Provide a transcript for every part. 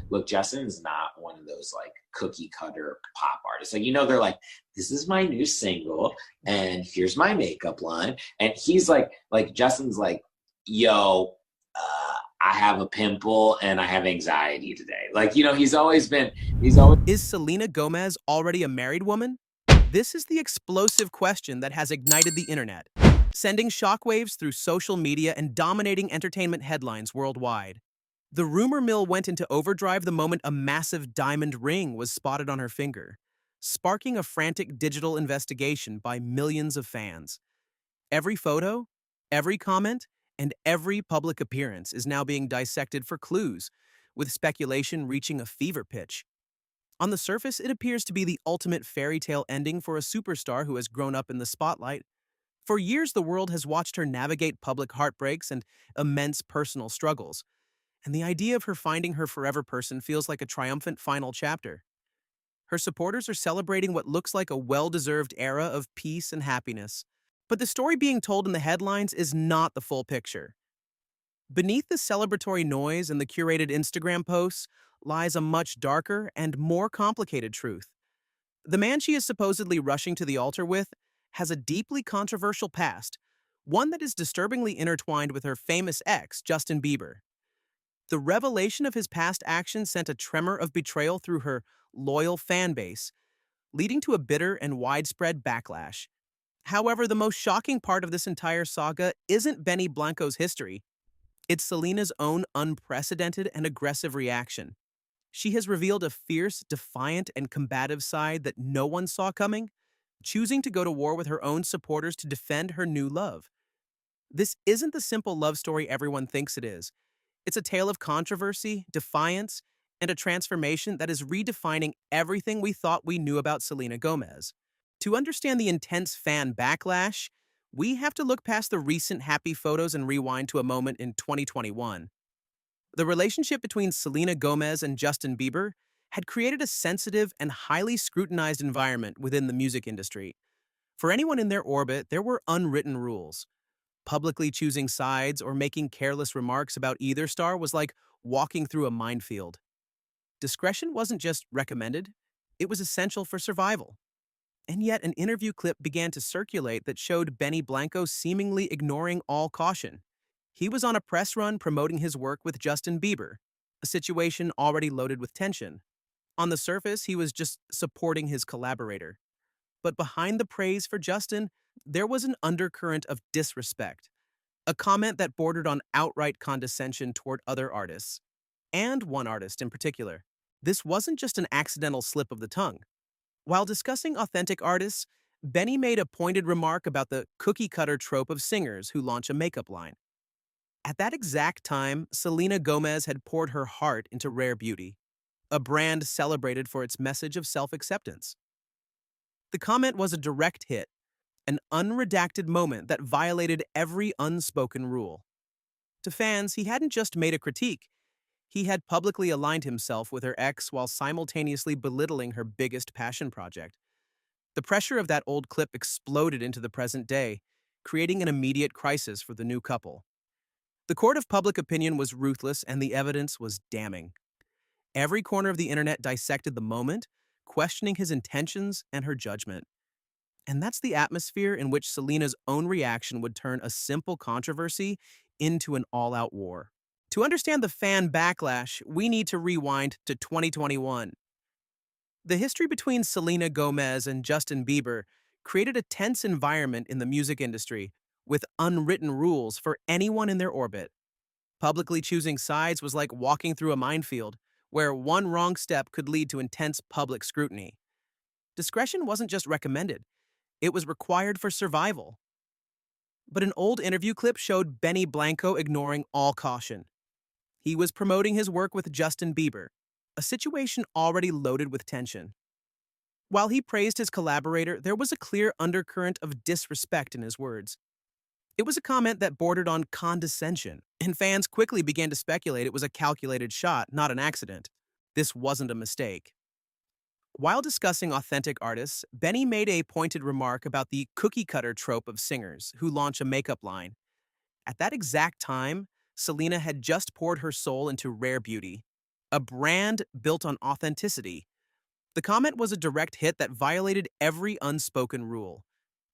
look, Justin's not one of those like cookie cutter pop artists. Like, they're like, this is my new single and here's my makeup line. And he's like Justin's like, yo, I have a pimple and I have anxiety today. Like, he's always. Is Selena Gomez already a married woman? This is the explosive question that has ignited the internet, sending shockwaves through social media and dominating entertainment headlines worldwide. The rumor mill went into overdrive the moment a massive diamond ring was spotted on her finger, sparking a frantic digital investigation by millions of fans. Every photo, every comment, and every public appearance is now being dissected for clues, with speculation reaching a fever pitch. On the surface, it appears to be the ultimate fairy tale ending for a superstar who has grown up in the spotlight. For years, the world has watched her navigate public heartbreaks and immense personal struggles, and the idea of her finding her forever person feels like a triumphant final chapter. Her supporters are celebrating what looks like a well-deserved era of peace and happiness. But the story being told in the headlines is not the full picture. Beneath the celebratory noise and the curated Instagram posts lies a much darker and more complicated truth. The man she is supposedly rushing to the altar with has a deeply controversial past, one that is disturbingly intertwined with her famous ex, Justin Bieber. The revelation of his past actions sent a tremor of betrayal through her loyal fan base, leading to a bitter and widespread backlash. However, the most shocking part of this entire saga isn't Benny Blanco's history. It's Selena's own unprecedented and aggressive reaction. She has revealed a fierce, defiant, and combative side that no one saw coming, choosing to go to war with her own supporters to defend her new love. This isn't the simple love story everyone thinks it is. It's a tale of controversy, defiance, and a transformation that is redefining everything we thought we knew about Selena Gomez. To understand the intense fan backlash, we have to look past the recent happy photos and rewind to a moment in 2021. The relationship between Selena Gomez and Justin Bieber had created a sensitive and highly scrutinized environment within the music industry. For anyone in their orbit, there were unwritten rules. Publicly choosing sides or making careless remarks about either star was like walking through a minefield. Discretion wasn't just recommended, it was essential for survival. And yet, an interview clip began to circulate that showed Benny Blanco seemingly ignoring all caution. He was on a press run promoting his work with Justin Bieber, a situation already loaded with tension. On the surface, he was just supporting his collaborator. But behind the praise for Justin, there was an undercurrent of disrespect, a comment that bordered on outright condescension toward other artists, and one artist in particular. This wasn't just an accidental slip of the tongue. While discussing authentic artists, Benny made a pointed remark about the cookie-cutter trope of singers who launch a makeup line. At that exact time, Selena Gomez had poured her heart into Rare Beauty, a brand celebrated for its message of self-acceptance. The comment was a direct hit, an unredacted moment that violated every unspoken rule. To fans, he hadn't just made a critique, he had publicly aligned himself with her ex while simultaneously belittling her biggest passion project. The pressure of that old clip exploded into the present day, creating an immediate crisis for the new couple. The court of public opinion was ruthless and the evidence was damning. Every corner of the internet dissected the moment, questioning his intentions and her judgment. And that's the atmosphere in which Selena's own reaction would turn a simple controversy into an all-out war. To understand the fan backlash, we need to rewind to 2021. The history between Selena Gomez and Justin Bieber created a tense environment in the music industry, with unwritten rules for anyone in their orbit. Publicly choosing sides was like walking through a minefield, where one wrong step could lead to intense public scrutiny. Discretion wasn't just recommended, it was required for survival. But an old interview clip showed Benny Blanco ignoring all caution. He was promoting his work with Justin Bieber, a situation already loaded with tension. While he praised his collaborator, there was a clear undercurrent of disrespect in his words. It was a comment that bordered on condescension, and fans quickly began to speculate it was a calculated shot, not an accident. This wasn't a mistake. While discussing authentic artists, Benny made a pointed remark about the cookie-cutter trope of singers who launch a makeup line. At that exact time, Selena had just poured her soul into Rare Beauty, a brand built on authenticity. The comment was a direct hit that violated every unspoken rule.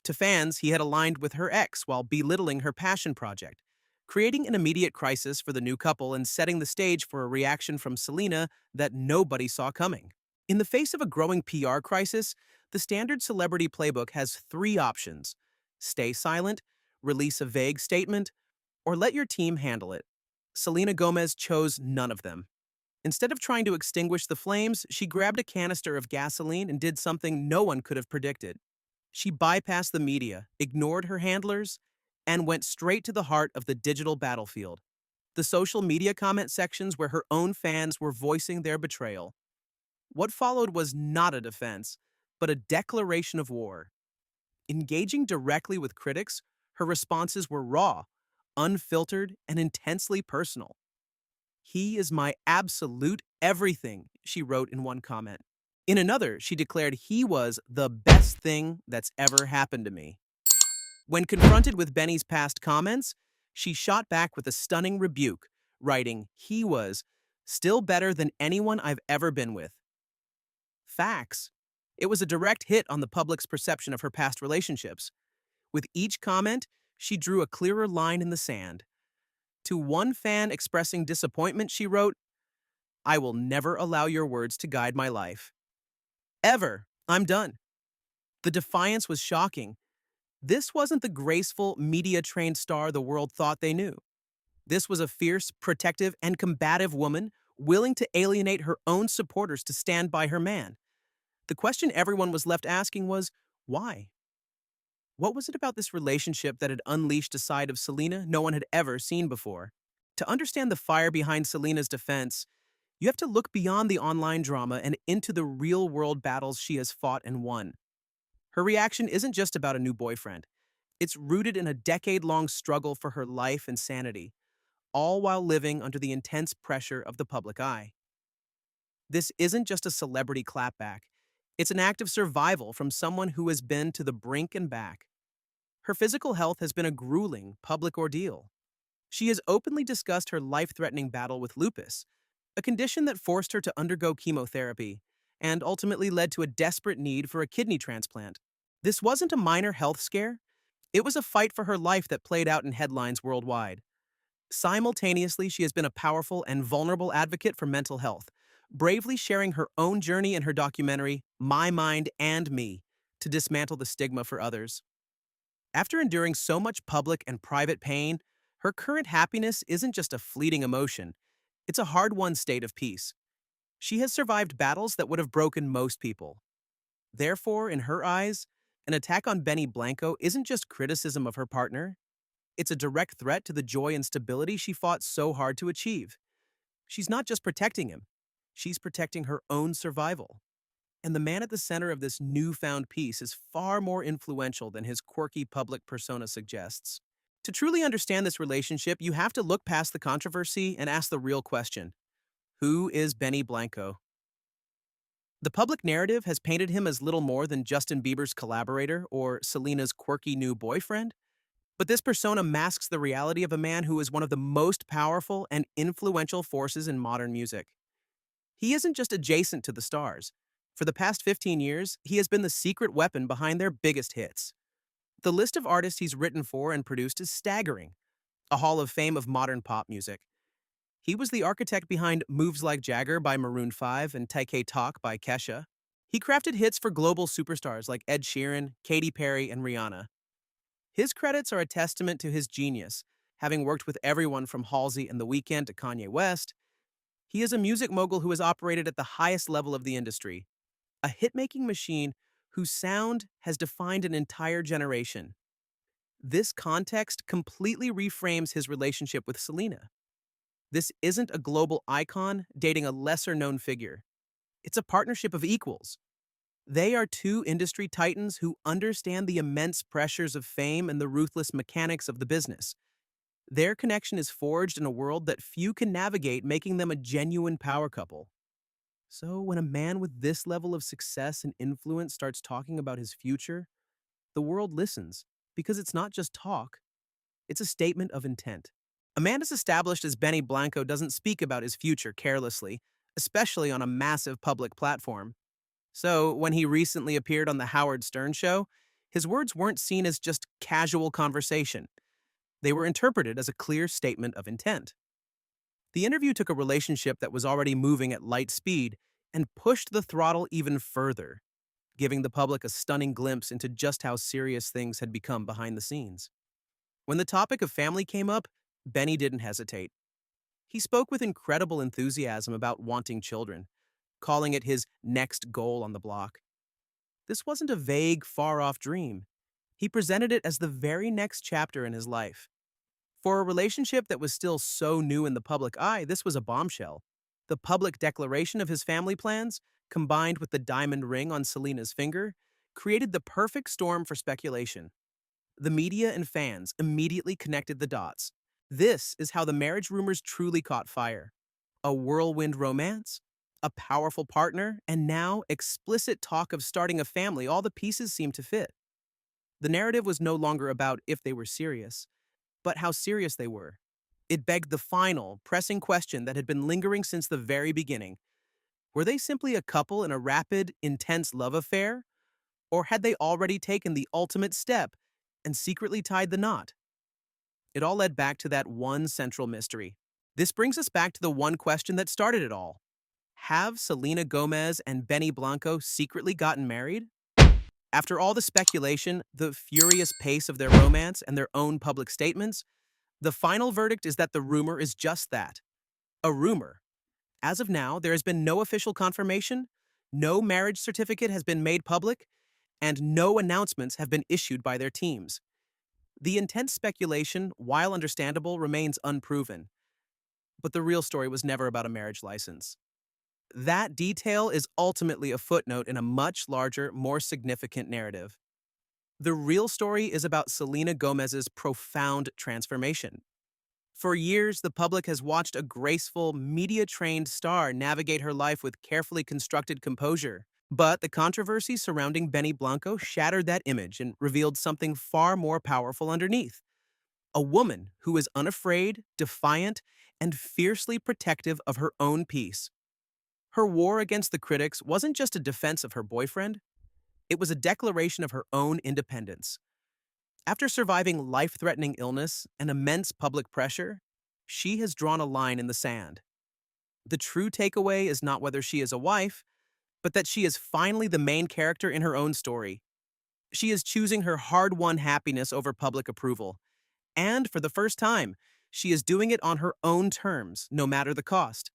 To fans, he had aligned with her ex while belittling her passion project, creating an immediate crisis for the new couple and setting the stage for a reaction from Selena that nobody saw coming. In the face of a growing PR crisis, the standard celebrity playbook has three options: stay silent, release a vague statement, or let your team handle it. Selena Gomez chose none of them. Instead of trying to extinguish the flames, she grabbed a canister of gasoline and did something no one could have predicted. She bypassed the media, ignored her handlers, and went straight to the heart of the digital battlefield, the social media comment sections where her own fans were voicing their betrayal. What followed was not a defense, but a declaration of war. Engaging directly with critics, her responses were raw, unfiltered, and intensely personal. "He is my absolute everything," she wrote in one comment. In another, she declared he was the best thing that's ever happened to me. When confronted with Benny's past comments, she shot back with a stunning rebuke, writing, "He was still better than anyone I've ever been with." Facts. It was a direct hit on the public's perception of her past relationships. With each comment, she drew a clearer line in the sand. To one fan expressing disappointment, she wrote, "I will never allow your words to guide my life. Ever. I'm done." The defiance was shocking. This wasn't the graceful, media-trained star the world thought they knew. This was a fierce, protective, and combative woman willing to alienate her own supporters to stand by her man. The question everyone was left asking was, why? What was it about this relationship that had unleashed a side of Selena no one had ever seen before? To understand the fire behind Selena's defense, you have to look beyond the online drama and into the real-world battles she has fought and won. Her reaction isn't just about a new boyfriend. It's rooted in a decade-long struggle for her life and sanity, all while living under the intense pressure of the public eye. This isn't just a celebrity clapback. It's an act of survival from someone who has been to the brink and back. Her physical health has been a grueling public ordeal. She has openly discussed her life-threatening battle with lupus, a condition that forced her to undergo chemotherapy and ultimately led to a desperate need for a kidney transplant. This wasn't a minor health scare. It was a fight for her life that played out in headlines worldwide. Simultaneously, she has been a powerful and vulnerable advocate for mental health, bravely sharing her own journey in her documentary, My Mind and Me, to dismantle the stigma for others. After enduring so much public and private pain, her current happiness isn't just a fleeting emotion, it's a hard-won state of peace. She has survived battles that would have broken most people. Therefore, in her eyes, an attack on Benny Blanco isn't just criticism of her partner, it's a direct threat to the joy and stability she fought so hard to achieve. She's not just protecting him, she's protecting her own survival. And the man at the center of this newfound peace is far more influential than his quirky public persona suggests. To truly understand this relationship, you have to look past the controversy and ask the real question: who is Benny Blanco? The public narrative has painted him as little more than Justin Bieber's collaborator or Selena's quirky new boyfriend. But this persona masks the reality of a man who is one of the most powerful and influential forces in modern music. He isn't just adjacent to the stars. For the past 15 years, he has been the secret weapon behind their biggest hits. The list of artists he's written for and produced is staggering, a hall of fame of modern pop music. He was the architect behind Moves Like Jagger by Maroon 5 and Taike Talk by Kesha. He crafted hits for global superstars like Ed Sheeran, Katy Perry, and Rihanna. His credits are a testament to his genius, having worked with everyone from Halsey and The Weeknd to Kanye West. He is a music mogul who has operated at the highest level of the industry, a hit-making machine whose sound has defined an entire generation. This context completely reframes his relationship with Selena. This isn't a global icon dating a lesser-known figure. It's a partnership of equals. They are two industry titans who understand the immense pressures of fame and the ruthless mechanics of the business. Their connection is forged in a world that few can navigate, making them a genuine power couple. So when a man with this level of success and influence starts talking about his future, the world listens, because it's not just talk, it's a statement of intent. A man as established as Benny Blanco doesn't speak about his future carelessly. especially on a massive public platform. So, when he recently appeared on The Howard Stern Show, his words weren't seen as just casual conversation. They were interpreted as a clear statement of intent. The interview took a relationship that was already moving at light speed and pushed the throttle even further, giving the public a stunning glimpse into just how serious things had become behind the scenes. When the topic of family came up, Benny didn't hesitate. He spoke with incredible enthusiasm about wanting children, calling it his next goal on the block. This wasn't a vague, far off dream. He presented it as the very next chapter in his life. For a relationship that was still so new in the public eye, this was a bombshell. The public declaration of his family plans, combined with the diamond ring on Selena's finger, created the perfect storm for speculation. The media and fans immediately connected the dots. This is how the marriage rumors truly caught fire. A whirlwind romance, a powerful partner, and now explicit talk of starting a family. All the pieces seemed to fit. The narrative was no longer about if they were serious, but how serious they were. It begged the final, pressing question that had been lingering since the very beginning. Were they simply a couple in a rapid, intense love affair? Or had they already taken the ultimate step and secretly tied the knot? It all led back to that one central mystery. This brings us back to the one question that started it all. Have Selena Gomez and Benny Blanco secretly gotten married? After all the speculation, the furious pace of their romance, and their own public statements, the final verdict is that the rumor is just that, a rumor. As of now, there has been no official confirmation, no marriage certificate has been made public, and no announcements have been issued by their teams. The intense speculation, while understandable, remains unproven. But the real story was never about a marriage license. That detail is ultimately a footnote in a much larger, more significant narrative. The real story is about Selena Gomez's profound transformation. For years, the public has watched a graceful, media-trained star navigate her life with carefully constructed composure. But the controversy surrounding Benny Blanco shattered that image and revealed something far more powerful underneath. A woman who is unafraid, defiant, and fiercely protective of her own peace. Her war against the critics wasn't just a defense of her boyfriend, it was a declaration of her own independence. After surviving life-threatening illness and immense public pressure, she has drawn a line in the sand. The true takeaway is not whether she is a wife, but that she is finally the main character in her own story. She is choosing her hard-won happiness over public approval. And for the first time, she is doing it on her own terms, no matter the cost.